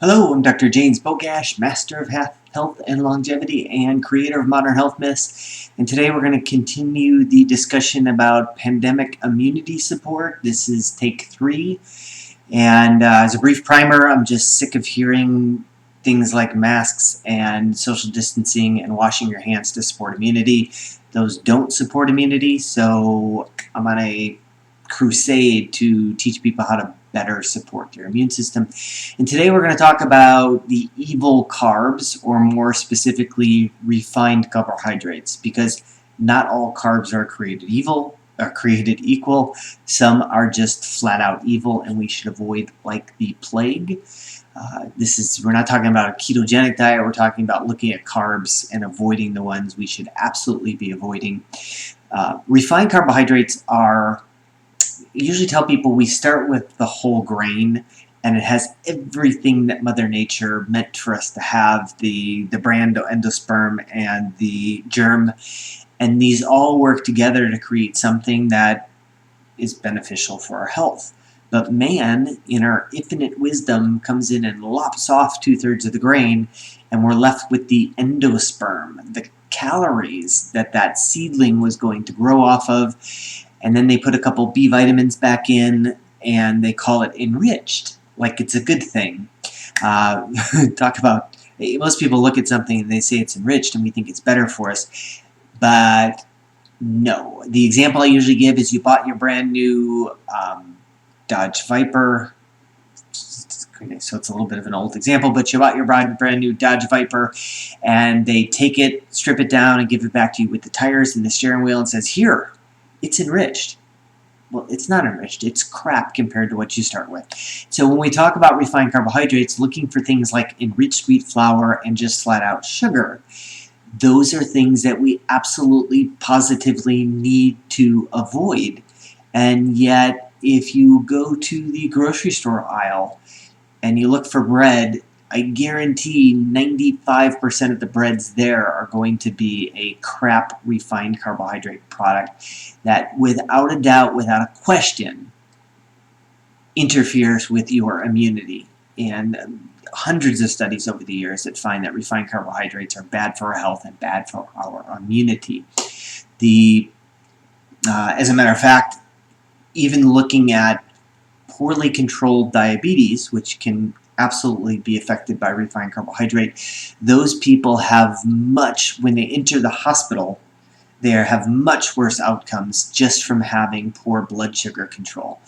Hello, I'm Dr. James Bogash, Master of Health and Longevity and creator of Modern Health Myths. And today we're going to continue the discussion about pandemic immunity support. This is take 3. And as a brief primer, I'm just sick of hearing things like masks and social distancing and washing your hands to support immunity. Those don't support immunity, so I'm on a crusade to teach people how to better support their immune system. And today we're going to talk about the evil carbs, or more specifically, refined carbohydrates, because not all carbs are created equal. Some are just flat out evil, and we should avoid like the plague. We're not talking about a ketogenic diet. We're talking about looking at carbs and avoiding the ones we should absolutely be avoiding. Refined carbohydrates are, usually tell people we start with the whole grain, and it has everything that Mother Nature meant for us to have, the bran endosperm and the germ, and these all work together to create something that is beneficial for our health. But man, in our infinite wisdom, comes in and lops off 2/3 of the grain, and we're left with the endosperm, the calories that seedling was going to grow off of. And then they put a couple B vitamins back in, and they call it enriched, like it's a good thing. Talk about, most people look at something and they say it's enriched, and we think it's better for us. But no. The example I usually give is you bought your brand new Dodge Viper. So it's a little bit of an old example, but you bought your brand new Dodge Viper, and they take it, strip it down, and give it back to you with the tires and the steering wheel, and says, "Here, it's enriched." Well, it's not enriched. It's crap compared to what you start with. So when we talk about refined carbohydrates, looking for things like enriched wheat flour and just flat out sugar, those are things that we absolutely positively need to avoid. And yet, if you go to the grocery store aisle and you look for bread, I guarantee 95% of the breads there are going to be a crap refined carbohydrate product that, without a doubt, without a question, interferes with your immunity. And hundreds of studies over the years that find that refined carbohydrates are bad for our health and bad for our immunity. As a matter of fact, even looking at poorly controlled diabetes, which can absolutely be affected by refined carbohydrate, those people have when they enter the hospital, they have much worse outcomes just from having poor blood sugar control.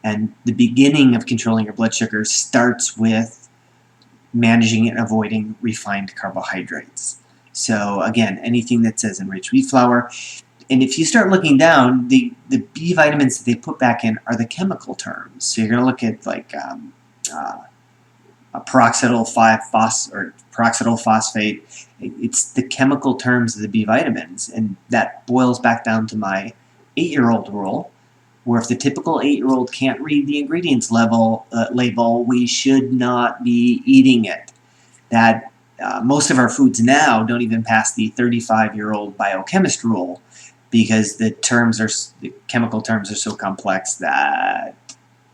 And the beginning of controlling your blood sugar starts with managing and avoiding refined carbohydrates. So again, anything that says enriched wheat flour. And if you start looking down, the B vitamins that they put back in are the chemical terms. So you're going to look at like a peroxidal phosphate. It's the chemical terms of the B vitamins, and that boils back down to my 8-year-old rule, where if the typical 8-year-old can't read the ingredients label, we should not be eating it. That most of our foods now don't even pass the 35-year-old biochemist rule, because the chemical terms are so complex that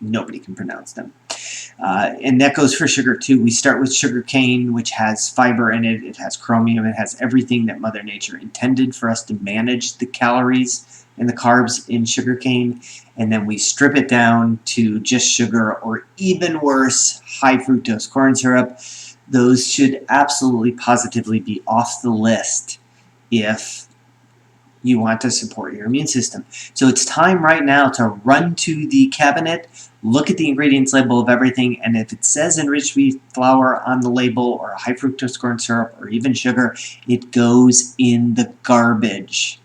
nobody can pronounce them. And that goes for sugar too. We start with sugar cane, which has fiber in it, it has chromium, it has everything that Mother Nature intended for us to manage the calories and the carbs in sugar cane, and then we strip it down to just sugar, or even worse, high fructose corn syrup. Those should absolutely positively be off the list if you want to support your immune system. So it's time right now to run to the cabinet, look at the ingredients label of everything, and if it says enriched wheat flour on the label, or high fructose corn syrup, or even sugar, it goes in the garbage.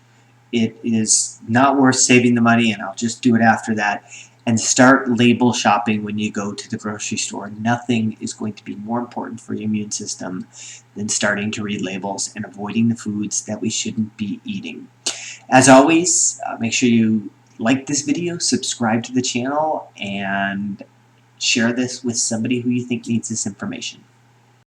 It is not worth saving the money, and I'll just do it after that. And start label shopping when you go to the grocery store. Nothing is going to be more important for your immune system than starting to read labels and avoiding the foods that we shouldn't be eating. As always, make sure you like this video, subscribe to the channel, and share this with somebody who you think needs this information.